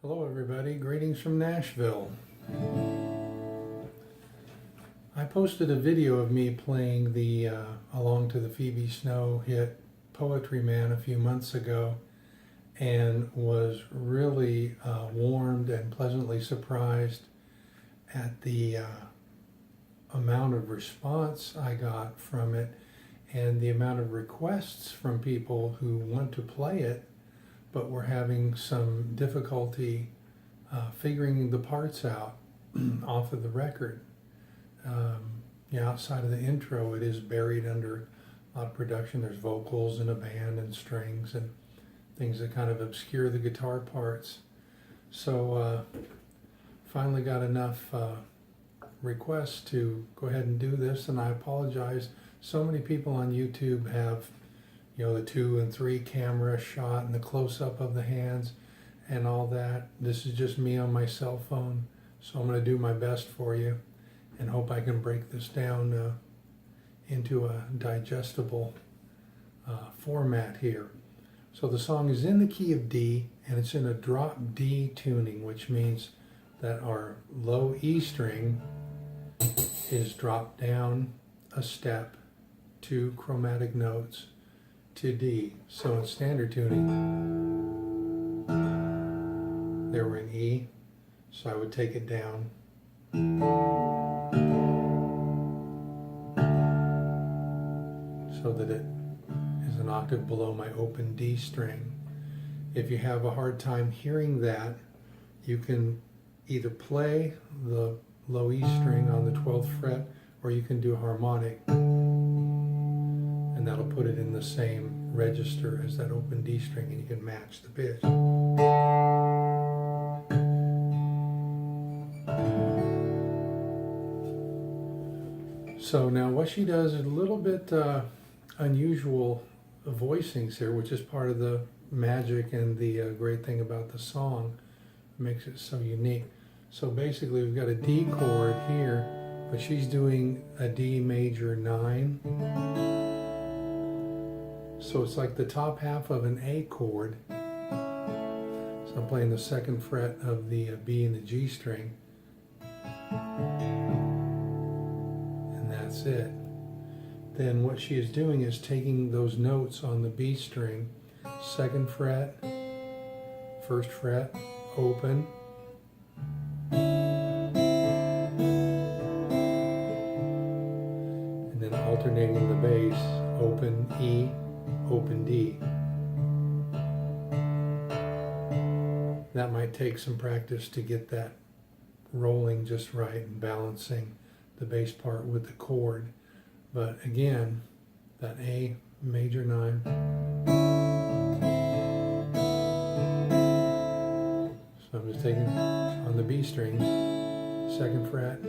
Hello everybody, greetings from Nashville. I posted a video of me playing the along to the Phoebe Snow hit Poetry Man a few months ago and was really warmed and pleasantly surprised at the amount of response I got from it and the amount of requests from people who want to play it but we're having some difficulty figuring the parts out off of the record. Outside of the intro, it is buried under a lot of production. There's vocals and a band and strings and things that kind of obscure the guitar parts. So finally got enough requests to go ahead and do this, and I apologize. So many people on YouTube have the 2 and 3 camera shot and the close-up of the hands and all that. This is just me on my cell phone, so I'm going to do my best for you and hope I can break this down into a digestible format here. So the song is in the key of D, and it's in a drop D tuning, which means that our low E string is dropped down a step 2 chromatic notes to D. So in standard tuning, there we're in E, so I would take it down. So that it is an octave below my open D string. If you have a hard time hearing that, you can either play the low E string on the 12th fret, or you can do a harmonic, and that'll put it in the same register as that open D string, and you can match the pitch. So now what she does is a little bit unusual voicings here, which is part of the magic and the great thing about the song. It makes it so unique. So basically we've got a D chord here, but she's doing a D major 9. So it's like the top half of an A chord. So I'm playing the 2nd fret of the B and the G string. And that's it. Then what she is doing is taking those notes on the B string, 2nd fret, 1st fret, open, and then alternating the bass, open E, open D. That might take some practice to get that rolling just right and balancing the bass part with the chord. But again, that A major 9. So I'm just taking on the B string, 2nd fret,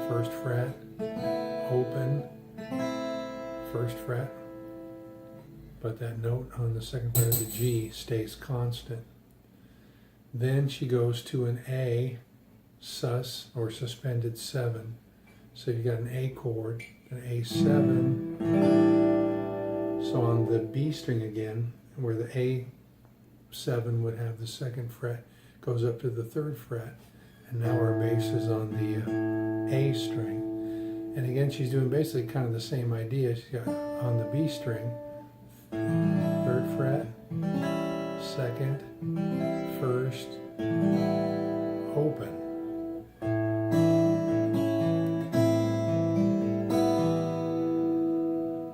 1st fret, open, 1st fret. But that note on the 2nd fret of the G stays constant. Then she goes to an A sus or suspended 7. So you got an A chord, an A7. So on the B string again, where the A7 would have the 2nd fret, goes up to the 3rd fret, and now our bass is on the A string. And again, she's doing basically kind of the same idea. She's got on the B string, 3rd fret, 2nd, 1st, open.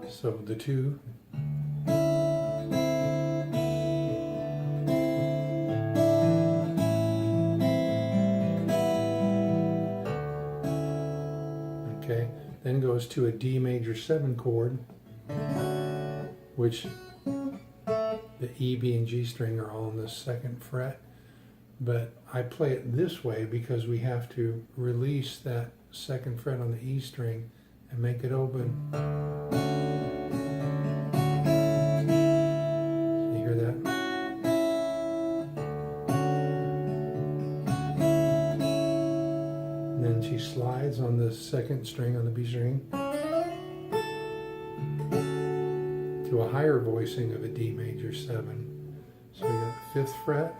So the 2. Okay, then goes to a D major 7 chord, which the E, B, and G string are all on the 2nd fret, but I play it this way because we have to release that 2nd fret on the E string and make it open. You hear that? And then she slides on the 2nd string on the B string to a higher voicing of a D major 7. So we got the 5th fret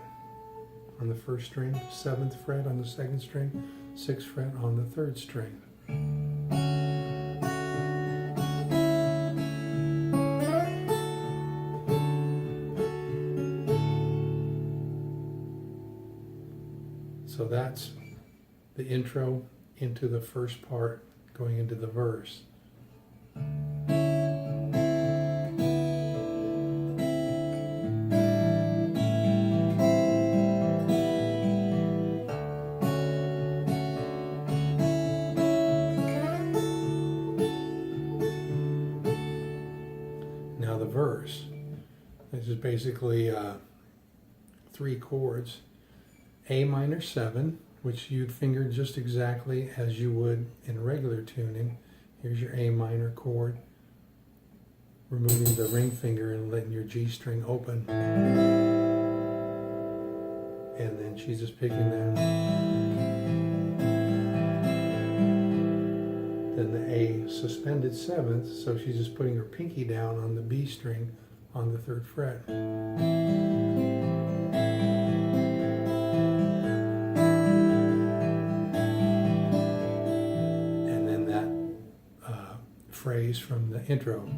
on the first string, 7th fret on the 2nd string, 6th fret on the 3rd string. So that's the intro into the first part going into the verse. Now the verse. This is basically 3 chords. A minor 7, which you'd finger just exactly as you would in regular tuning. Here's your A minor chord. Removing the ring finger and letting your G string open. And then she's just picking that. Then the A suspended 7th, so she's just putting her pinky down on the B string on the 3rd fret. Phrase from the intro.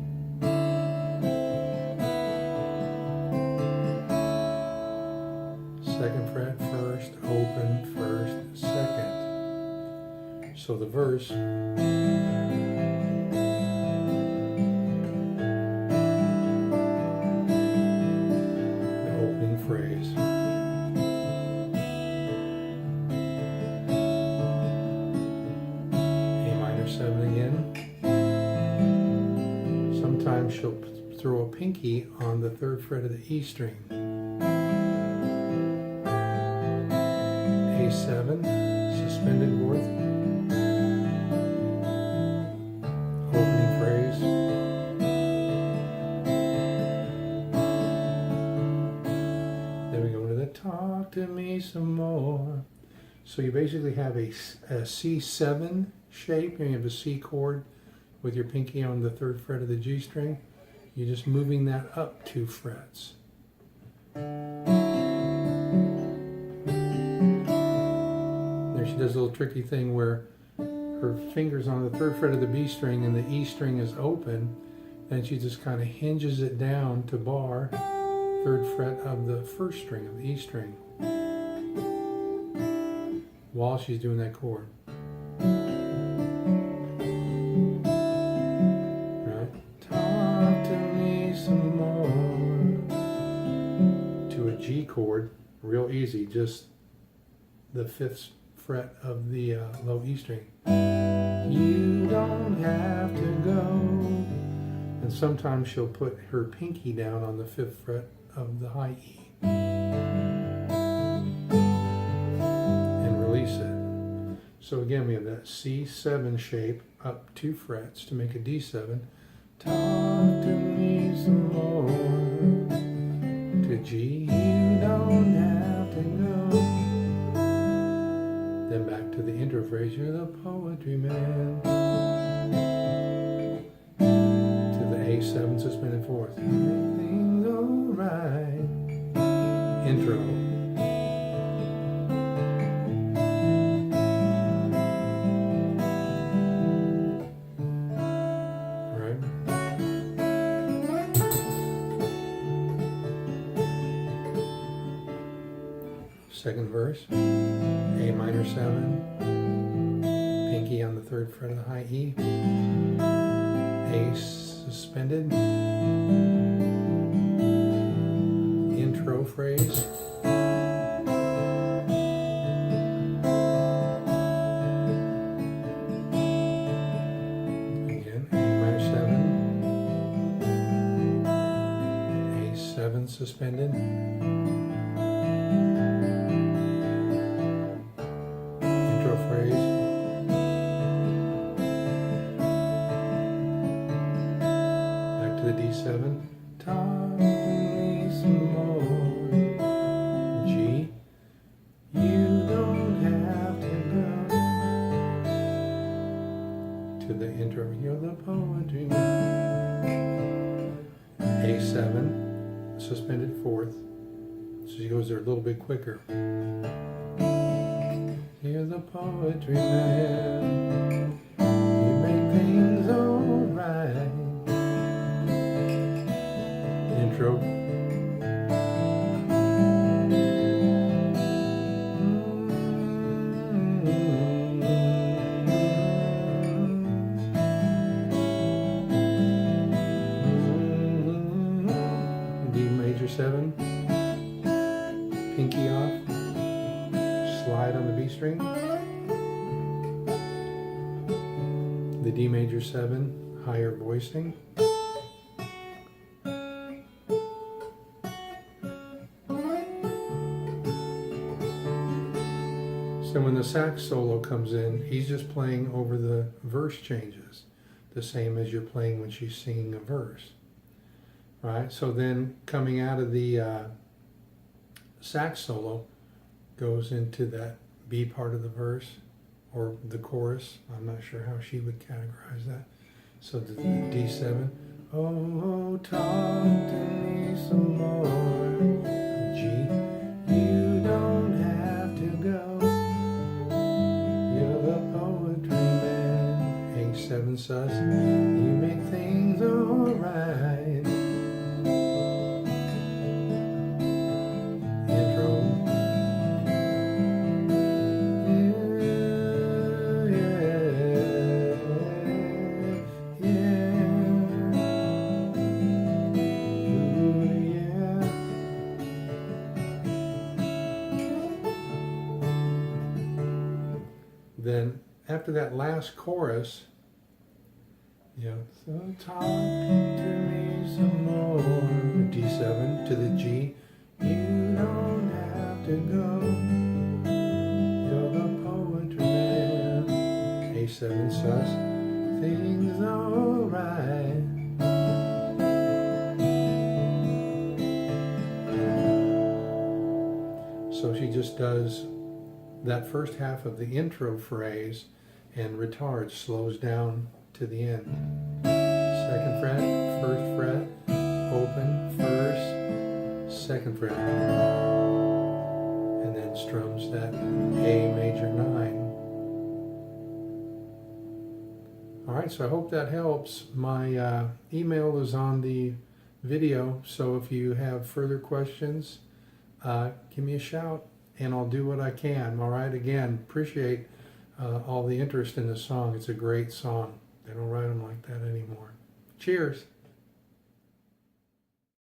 2nd fret, 1st, open, 1st, 2nd. So the verse. The opening phrase. A minor 7 again. Sometimes she'll throw a pinky on the 3rd fret of the E string. A7, suspended 4th, opening phrase. Then we go to the talk to me some more. So you basically have a C7 shape, and you have a C chord with your pinky on the 3rd fret of the G string. You're just moving that up 2 frets. There she does a little tricky thing where her finger's on the 3rd fret of the B string and the E string is open, and she just kind of hinges it down to bar 3rd fret of the 1st string of the E string while she's doing that chord. G chord, real easy, just the 5th fret of the low E string. You don't have to go. And sometimes she'll put her pinky down on the 5th fret of the high E and release it. So again, we have that C7 shape up 2 frets to make a D7. Talk to me some more. To G, you don't have to go. Then back to the intro phrase, you're the poetry man. To the A7 suspended 4th, everything's alright. Intro. Second verse, A minor 7, pinky on the 3rd fret of the high E, A suspended, intro phrase, again, A minor 7, A7 suspended, phrase, back to the D7, talk to me some more. G, you don't have to go. To the intro, you're the poetry man. A7, suspended 4th, so she goes there a little bit quicker. You're the poetry man. You make things alright. Intro. D major 7. Pinky off. Slide on the B string. The D major 7, higher voicing. So when the sax solo comes in, he's just playing over the verse changes, the same as you're playing when she's singing a verse. Right? So then coming out of the sax solo goes into that B part of the verse or the chorus. I'm not sure how she would categorize that. So the D7. Oh, talk to me some more. G. You don't have to go. You're the poetry man. A7 sus. You make things alright. Then after that last chorus, so talk to me some more. D7 to the G. You don't have to go. You're the poetry man. A7 sus. Things alright. So she just does that first half of the intro phrase and retards, slows down to the end. Second fret, first fret, open, first, second fret. And then strums that A major 9. Alright, so I hope that helps. My email is on the video, so if you have further questions, give me a shout. And I'll do what I can. All right. Again, appreciate all the interest in the song. It's a great song. They don't write them like that anymore. Cheers.